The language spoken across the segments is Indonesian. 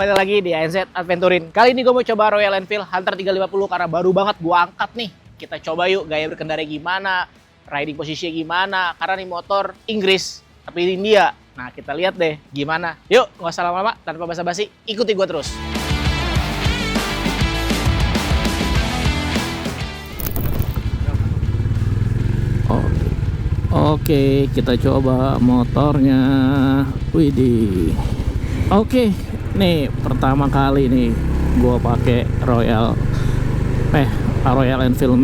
kembali lagi di ANZ Adventurin. Kali ini gue mau coba Royal Enfield Hunter 350 karena baru banget gue angkat nih. Kita coba yuk gaya berkendara gimana, riding posisinya gimana, karena nih motor Inggris, tapi di India. Nah kita lihat deh gimana. Yuk nggak usah lama-lama, tanpa basa-basi, ikuti gue terus. Oke, kita coba motornya. Widih. Oke, nih pertama kali nih gua pakai Royal Enfield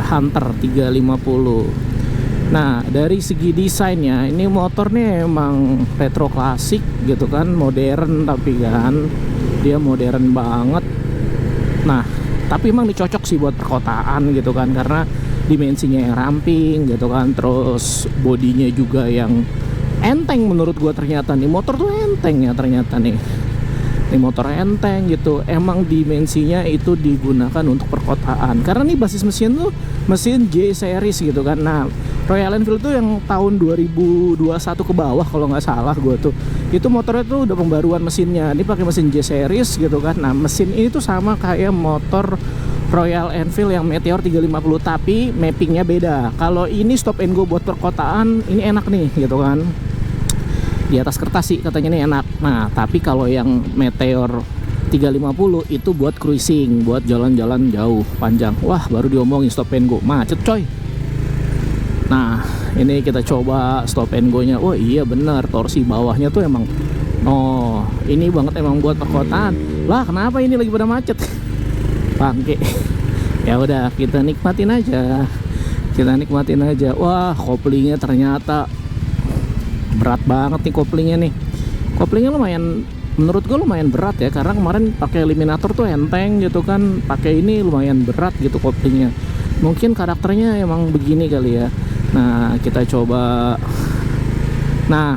Hunter 350. Nah, dari segi desainnya ini motornya emang retro klasik gitu kan, modern tapi kan dia modern banget. Nah, tapi emang dicocok sih buat perkotaan gitu kan, karena dimensinya yang ramping gitu kan, terus bodinya juga yang enteng menurut gua. Ternyata nih motor tuh enteng ya, ternyata nih motor enteng gitu. Emang dimensinya itu digunakan untuk perkotaan karena nih basis mesin tuh mesin J series gitu kan. Nah, Royal Enfield tuh yang tahun 2021 ke bawah kalau nggak salah gua tuh, itu motornya tuh udah pembaruan mesinnya, ini pakai mesin J series gitu kan. Nah, mesin ini tuh sama kayak motor Royal Enfield yang Meteor 350, tapi mappingnya beda. Kalau ini stop and go buat perkotaan, ini enak nih gitu kan. Di atas kertas sih katanya nih enak. Nah, tapi kalau yang Meteor 350 itu buat cruising, buat jalan-jalan jauh panjang. Wah, baru diomongin stop and go, macet coy. Nah, ini kita coba stop and go-nya. Oh iya bener, torsi bawahnya tuh emang, oh ini banget emang buat perkotaan. Lah kenapa ini lagi pada macet? Bangke. Ya udah, kita nikmatin aja. Wah, koplingnya ternyata berat banget nih koplingnya nih. Koplingnya lumayan, menurut gue lumayan berat ya, karena kemarin pakai eliminator tuh enteng gitu kan, pakai ini lumayan berat gitu koplingnya. Mungkin karakternya emang begini kali ya. Nah, kita coba. Nah,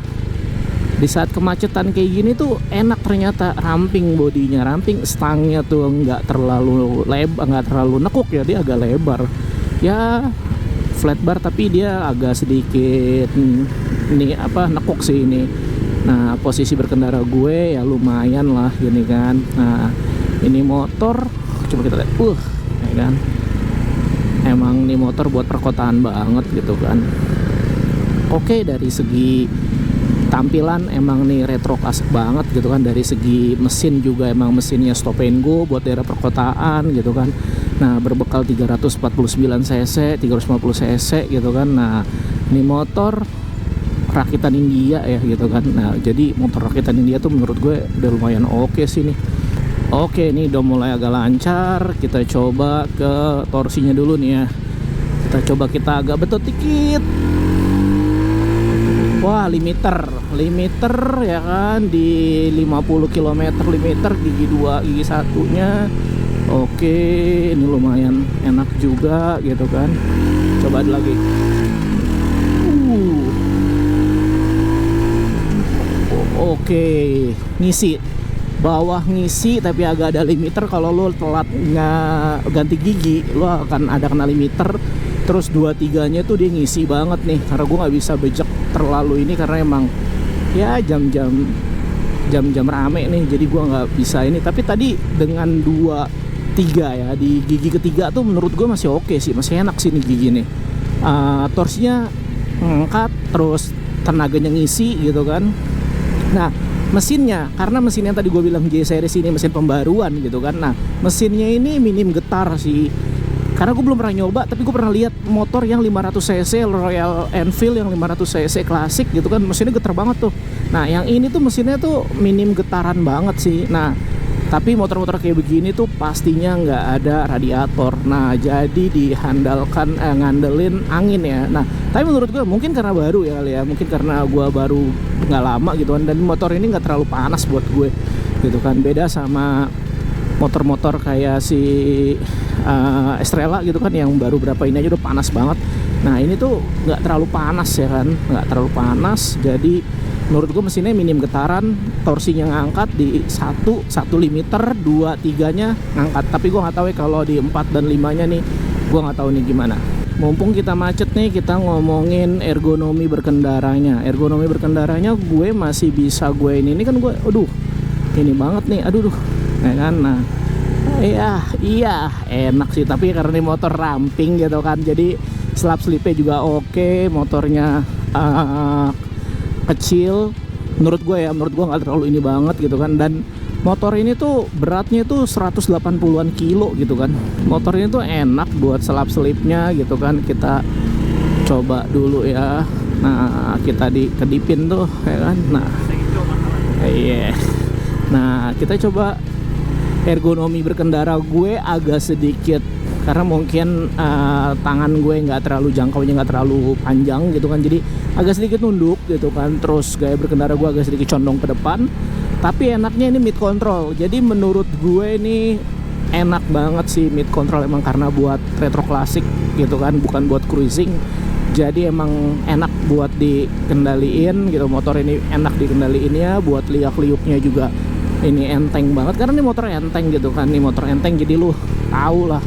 di saat kemacetan kayak gini tuh enak ternyata, ramping bodinya, ramping stangnya tuh nggak terlalu lebar, nggak terlalu nekuk ya, dia agak lebar ya, flat bar tapi dia agak sedikit ini apa, nekuk sih ini. Nah, posisi berkendara gue ya lumayan lah gini kan. Nah, ini motor coba kita lihat, ya kan, emang nih motor buat perkotaan banget gitu kan. Oke, dari segi tampilan emang nih retro klasik banget gitu kan. Dari segi mesin juga emang mesinnya stop and go buat daerah perkotaan gitu kan. Nah, berbekal 349 cc, 350 cc gitu kan. Nah, ini motor rakitan India ya gitu kan. Nah, jadi motor rakitan India tuh menurut gue udah lumayan oke sih nih. Oke, ini udah mulai agak lancar. Kita coba ke torsinya dulu nih ya. Kita agak betot dikit. Wah, limiter ya kan, di 50 km limiter, gigi 2, gigi 1-nya. Oke, ini lumayan enak juga gitu kan. Coba ada lagi. Oke, ngisi. Bawah ngisi tapi agak ada limiter. Kalau lo telat nggak ganti gigi, lo akan ada kena limiter. Terus 2-3-nya tuh dia ngisi banget nih, karena gue nggak bisa bejek terlalu ini karena emang ya jam-jam rame nih, jadi gue nggak bisa ini. Tapi tadi dengan 2-3 ya di gigi ketiga tuh menurut gue masih oke sih, masih enak sih nih gigi nih. Torsinya ngangkat, terus tenaganya ngisi gitu kan. Nah, mesinnya, karena mesin yang tadi gue bilang J series ini mesin pembaruan gitu kan. Nah, mesinnya ini minim getar sih, karena gue belum pernah nyoba, tapi gue pernah lihat motor yang 500cc Royal Enfield yang 500cc klasik gitu kan, mesinnya getar banget tuh. Nah, yang ini tuh mesinnya tuh minim getaran banget sih. Nah, tapi motor-motor kayak begini tuh pastinya nggak ada radiator. Nah, jadi dihandalkan ngandelin angin ya. Nah, tapi menurut gue mungkin karena baru ya kali ya, mungkin karena gue baru nggak lama gitu kan, dan motor ini nggak terlalu panas buat gue gitu kan. Beda sama motor-motor kayak si Estrella gitu kan, yang baru berapa ini aja udah panas banget. Nah, ini tuh nggak terlalu panas ya kan, nggak terlalu panas. Jadi menurut gue mesinnya minim getaran, torsinya ngangkat di 1 limiter, 2-3-nya ngangkat. Tapi gue nggak tahu ya kalau di 4 dan 5-nya nih, gue nggak tahu nih gimana. Mumpung kita macet nih, kita ngomongin ergonomi berkendaranya. Ergonomi berkendaranya gue masih bisa, gue ini kan gue, ini banget nih, aduh duh, ya kan. Nah iya enak sih, tapi karena ini motor ramping gitu kan, jadi slap slipnya juga oke, motornya kecil menurut gue ya, menurut gue nggak terlalu ini banget gitu kan. Dan motor ini tuh beratnya tuh 180-an kilo gitu kan, motor ini tuh enak buat selap selipnya gitu kan. Kita coba dulu ya. Nah kita dikedipin tuh ya kan. Nah iya, nah kita coba ergonomi berkendara gue agak sedikit, karena mungkin tangan gue nggak terlalu, jangkaunya nggak terlalu panjang gitu kan, jadi agak sedikit nunduk gitu kan. Terus gaya berkendara gue agak sedikit condong ke depan, tapi enaknya ini mid control. Jadi menurut gue ini enak banget sih mid control, emang karena buat retro klasik gitu kan, bukan buat cruising. Jadi emang enak buat dikendaliin gitu, motor ini enak dikendaliinnya, buat liak-liuknya juga ini enteng banget, karena ini motor enteng gitu kan. Ini motor enteng, jadi lu tahu lah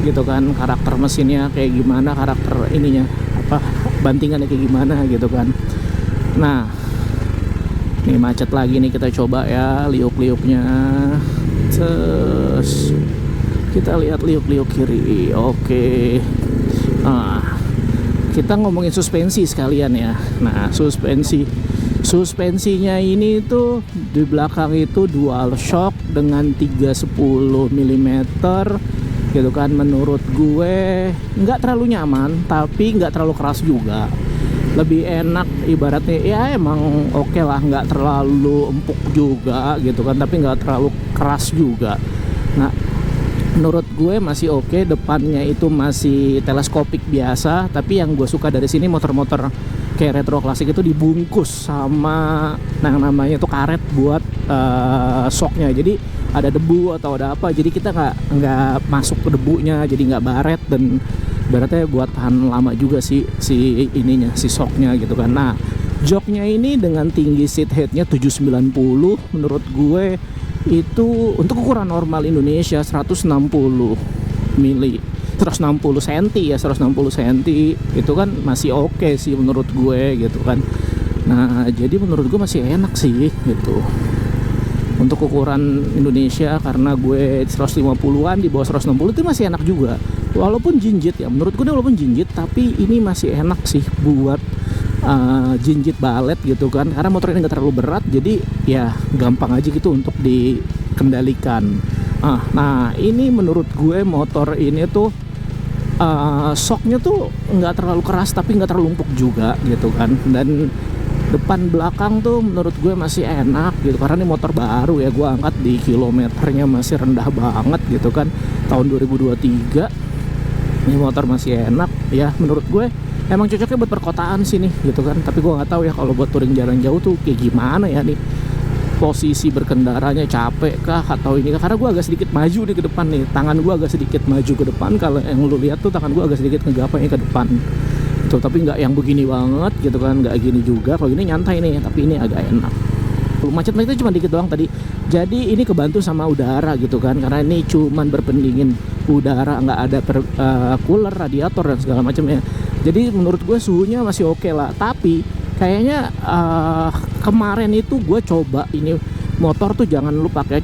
gitu kan karakter mesinnya kayak gimana, karakter ininya apa, bantingannya kayak gimana gitu kan. Nah ini macet lagi nih, kita coba ya liuk-liuknya. Terus kita lihat liuk-liuk kiri. Oke. Nah kita ngomongin suspensi sekalian ya. Nah suspensinya ini tuh di belakang itu dual shock dengan 310 mm gitu kan. Menurut gue nggak terlalu nyaman, tapi nggak terlalu keras juga, lebih enak ibaratnya ya. Emang oke lah, nggak terlalu empuk juga gitu kan, tapi nggak terlalu keras juga. Nah menurut gue masih oke. Depannya itu masih teleskopik biasa, tapi yang gue suka dari sini motor-motor kayak retro klasik itu dibungkus sama yang namanya tuh karet buat shocknya. Jadi ada debu atau ada apa, jadi kita nggak masuk ke debunya, jadi nggak baret, dan baretnya buat tahan lama juga si ininya, si shocknya gitu kan. Nah joknya ini dengan tinggi seat headnya 790, menurut gue itu untuk ukuran normal Indonesia 160 mili, 160 cm ya, 160 cm itu kan masih oke sih menurut gue gitu kan. Nah jadi menurut gue masih enak sih gitu untuk ukuran Indonesia, karena gue 150-an, di bawah 160 itu masih enak juga, walaupun jinjit ya. Menurut gue walaupun jinjit, tapi ini masih enak sih buat jinjit balet gitu kan, karena motor ini nggak terlalu berat, jadi ya gampang aja gitu untuk dikendalikan. Nah ini menurut gue motor ini tuh shocknya tuh nggak terlalu keras, tapi nggak terlalu empuk juga gitu kan. Dan depan belakang tuh menurut gue masih enak gitu, karena ini motor baru ya, gue angkat di kilometernya masih rendah banget gitu kan, tahun 2023. Ini motor masih enak ya, menurut gue emang cocoknya buat perkotaan sini gitu kan. Tapi gue nggak tahu ya kalau buat touring jalan jauh tuh kayak gimana ya nih, posisi berkendaranya capek kah atau ini kah? Karena gue agak sedikit maju nih ke depan nih, tangan gue agak sedikit maju ke depan. Kalau yang lu lihat tuh tangan gue agak sedikit ngegapainya ke depan gitu, tapi nggak yang begini banget gitu kan, nggak gini juga. Kalau gini nyantai nih, tapi ini agak enak. Macet-macetnya cuma dikit doang tadi, jadi ini kebantu sama udara gitu kan, karena ini cuman berpendingin udara, nggak ada cooler, radiator dan segala macamnya. Jadi menurut gue suhunya masih oke lah. Tapi kayaknya kemarin itu gue coba ini motor tuh jangan lu pakai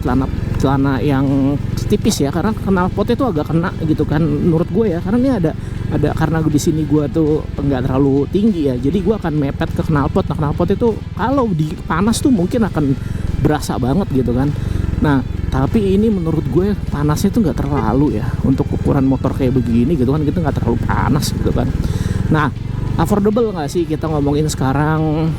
celana yang tipis ya, karena knalpotnya tuh agak kena gitu kan menurut gue ya. Karena ini ada karena di sini gue tuh nggak terlalu tinggi ya, jadi gue akan mepet ke knalpot. Nah knalpot itu kalau di panas tuh mungkin akan berasa banget gitu kan. Nah tapi ini menurut gue panasnya tuh nggak terlalu ya, untuk ukuran motor kayak begini gitu kan, kita nggak terlalu panas gitu kan. Nah affordable nggak sih kita ngomongin sekarang?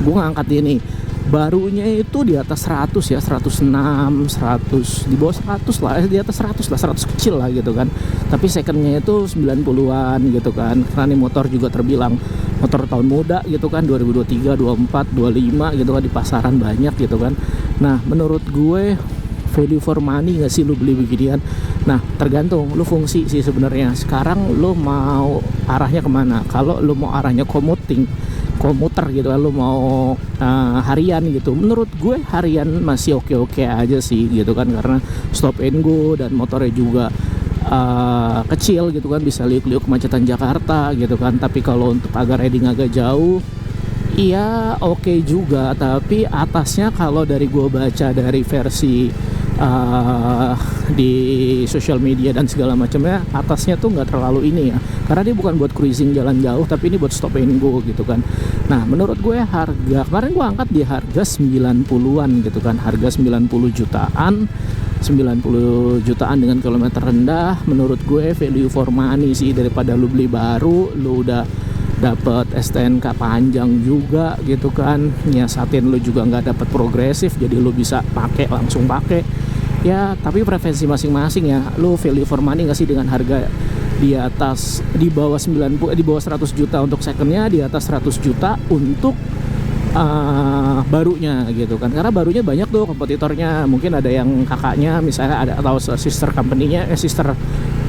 Gue ngangkat ini barunya itu di atas 100 ya, 106, 100, di bawah 100 lah, di atas 100 lah, 100 kecil lah gitu kan. Tapi secondnya itu 90-an gitu kan, karena ini motor juga terbilang motor tahun muda gitu kan, 2023, 24, 25 gitu kan, di pasaran banyak gitu kan. Nah menurut gue value for money gak sih lu beli beginian? Nah tergantung lu fungsi sih sebenarnya. Sekarang lu mau arahnya kemana? Kalau lu mau arahnya komuter gitu kan, lu mau harian gitu, menurut gue harian masih oke-oke aja sih gitu kan, karena stop and go dan motornya juga kecil gitu kan, bisa liuk-liuk kemacetan Jakarta gitu kan. Tapi kalau untuk agak riding agak jauh, Iya, oke juga, tapi atasnya kalau dari gua baca dari versi di sosial media dan segala macamnya, atasnya tuh nggak terlalu ini ya, karena dia bukan buat cruising jalan jauh, tapi ini buat stop and go gitu kan. Nah, menurut gue harga kemarin gua angkat di harga 90-an gitu kan, harga 90 jutaan. 90 jutaan dengan kilometer rendah, menurut gue value for money sih, daripada lu beli baru, lu udah dapat STNK panjang juga gitu kan, nyiasatin lu juga nggak dapat progresif, jadi lu bisa pakai langsung pakai ya. Tapi preferensi masing-masing ya, lu value for money nggak sih dengan harga di atas, di bawah 90, di bawah 100 juta untuk secondnya, di atas 100 juta untuk barunya gitu kan. Karena barunya banyak tuh kompetitornya, mungkin ada yang kakaknya misalnya ada, atau sister company-nya, sister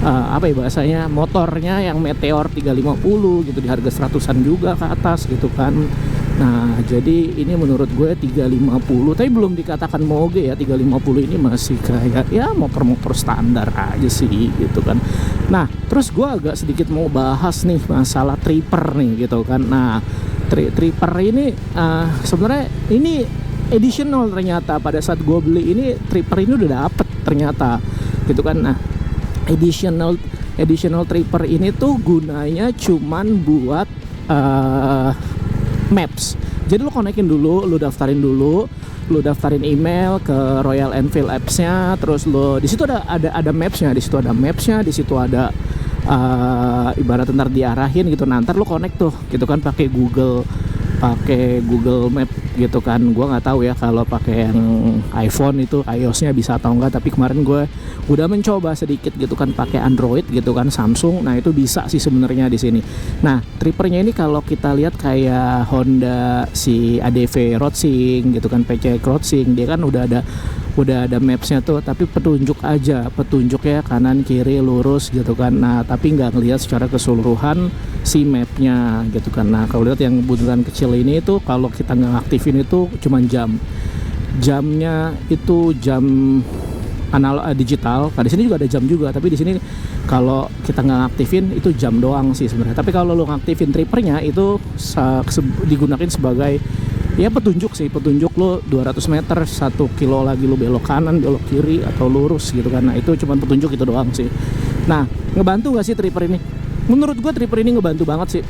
apa ya bahasanya, motornya yang Meteor 350 gitu, di harga 100-an juga ke atas gitu kan. Nah, jadi ini menurut gue 350, tapi belum dikatakan moge ya, 350 ini masih kayak ya motor-motor standar aja sih gitu kan. Nah, terus gue agak sedikit mau bahas nih masalah tripper nih gitu kan. Nah, tripper ini sebenarnya ini additional ternyata, pada saat gue beli ini tripper ini udah dapet ternyata gitu kan. Nah, additional tripper ini tuh gunanya cuman buat maps. Jadi lu konekin dulu, lu daftarin email ke Royal Enfield Apps-nya, terus lu di situ ada mapsnya, di situ ada ibarat ntar diarahin gitu. Nah, ntar lu connect tuh gitu kan pakai Google Map gitu kan. Gua nggak tahu ya kalau pakai yang iPhone itu iOS-nya bisa atau enggak, tapi kemarin gue udah mencoba sedikit gitu kan pakai Android gitu kan, Samsung. Nah, itu bisa sih sebenarnya di sini. Nah, trippernya ini kalau kita lihat kayak Honda si ADV Roadsync gitu kan, PC Roadsync, dia kan udah ada maps-nya tuh, tapi petunjuknya kanan kiri lurus gitu kan. Nah, tapi nggak ngelihat secara keseluruhan si mapnya gitu kan. Nah, kalau lihat yang bundaran kecil ini tuh, kalau kita nggak aktifin itu cuman jamnya itu jam analog digital. Nah, di sini juga ada jam juga, tapi di sini kalau kita nggak aktifin itu jam doang sih sebenarnya. Tapi kalau lo ngaktifin trippernya itu digunakan sebagai ya petunjuk lo 200 meter 1 kilo lagi lo belok kanan, belok kiri, atau lurus gitu kan. Nah, itu cuma petunjuk itu doang sih. Nah, ngebantu gak sih tripper ini? Menurut gue tripper ini ngebantu banget sih.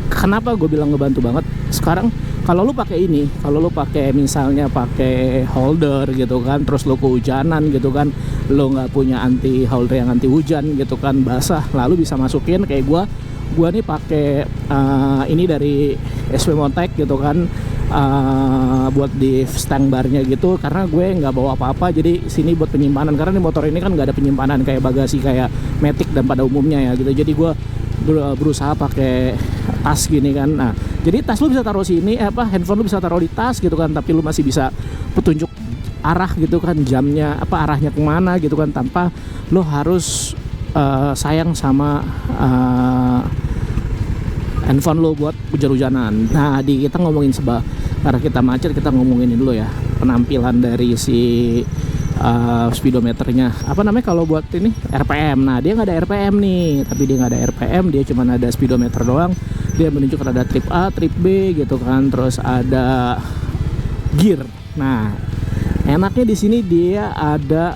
Kenapa gue bilang ngebantu banget? Sekarang kalau lo pakai ini, kalau lo pakai misalnya pakai holder gitu kan, terus lo kehujanan gitu kan, lo nggak punya holder yang anti hujan gitu kan, basah, lalu bisa masukin kayak gue nih pakai ini dari SW Motek gitu kan, buat di stang barnya gitu, karena gue nggak bawa apa-apa, jadi sini buat penyimpanan, karena di motor ini kan nggak ada penyimpanan kayak bagasi kayak Matic dan pada umumnya ya gitu. Jadi gue berusaha pakai tas gini kan. Nah, jadi tas lu bisa taruh sini, handphone lu bisa taruh di tas gitu kan, tapi lu masih bisa petunjuk arah gitu kan, jamnya arahnya kemana gitu kan, tanpa lu harus sayang sama handphone lo buat hujan-hujanan. Nah, kita ngomongin karena kita macet, kita ngomongin dulu ya penampilan dari si speedometernya. Apa namanya kalau buat ini? RPM. Nah, dia nggak ada RPM nih, tapi dia nggak ada RPM, dia cuma ada speedometer doang. Dia menunjukkan ada trip A, trip B gitu kan, terus ada gear. Nah, enaknya di sini dia ada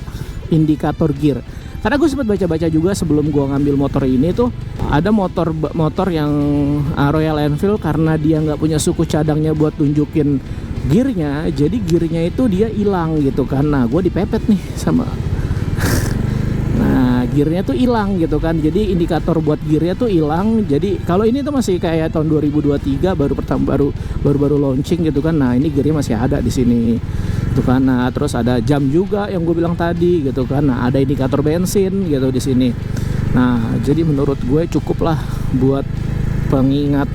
indikator gear. Karena gue sempat baca-baca juga sebelum gue ngambil motor ini tuh, ada motor yang Royal Enfield, karena dia nggak punya suku cadangnya buat tunjukin gearnya, jadi gearnya itu dia hilang gitu kan. Nah, gue dipepet nih sama nah, gearnya tuh hilang gitu kan, jadi indikator buat gearnya tuh hilang. Jadi kalau ini tuh masih kayak tahun 2023 baru launching gitu kan. Nah, ini gearnya masih ada di sini gitu kan. Nah, terus ada jam juga yang gue bilang tadi gitu kan. Nah, ada indikator bensin gitu di sini. Nah, jadi menurut gue cukup lah buat pengingat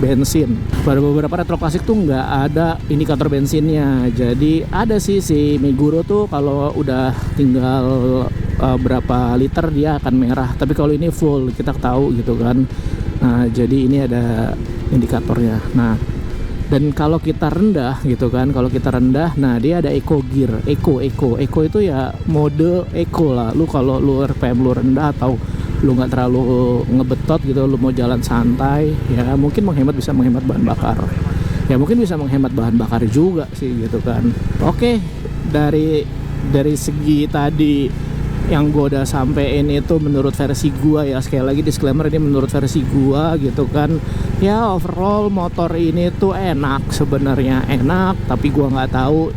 bensin. Pada beberapa retro klasik tuh nggak ada indikator bensinnya. Jadi ada sih si Meguro tuh kalau udah tinggal berapa liter dia akan merah. Tapi kalau ini full, kita tahu gitu kan. Nah, jadi ini ada indikatornya. Nah, dan kalau kita rendah gitu kan, nah dia ada eco gear, eco itu ya mode eco lah. Lu kalau lu RPM lu rendah atau lu nggak terlalu ngebetot gitu, lu mau jalan santai ya, mungkin bisa menghemat bahan bakar. ya mungkin bisa menghemat bahan bakar juga sih gitu kan. Oke, dari segi tadi yang gue udah sampein itu menurut versi gua ya, sekali lagi disclaimer ini menurut versi gua gitu kan. Ya overall motor ini tuh enak, sebenarnya enak, tapi gua nggak tahu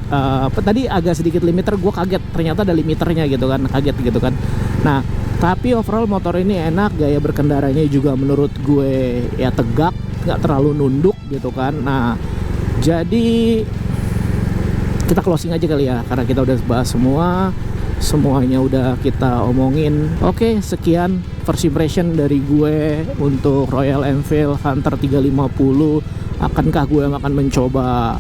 tadi agak sedikit limiter, gua kaget ternyata ada limiternya gitu kan, kaget gitu kan. Nah tapi overall motor ini enak, gaya berkendaranya juga menurut gue ya tegak, nggak terlalu nunduk gitu kan. Nah jadi kita closing aja kali ya, karena kita udah bahas semuanya udah kita omongin. Oke, sekian first impression dari gue untuk Royal Enfield Hunter 350. Akankah gue yang akan mencoba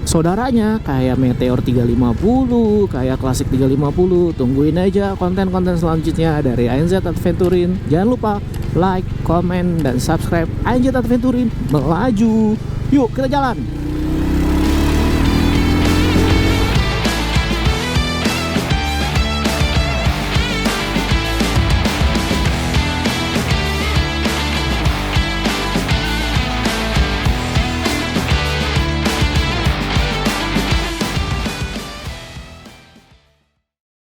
saudaranya kayak Meteor 350, kayak Classic 350? Tungguin aja konten-konten selanjutnya dari ANZ Adventurin. Jangan lupa like, comment, dan subscribe. ANZ Adventurin melaju, yuk kita jalan.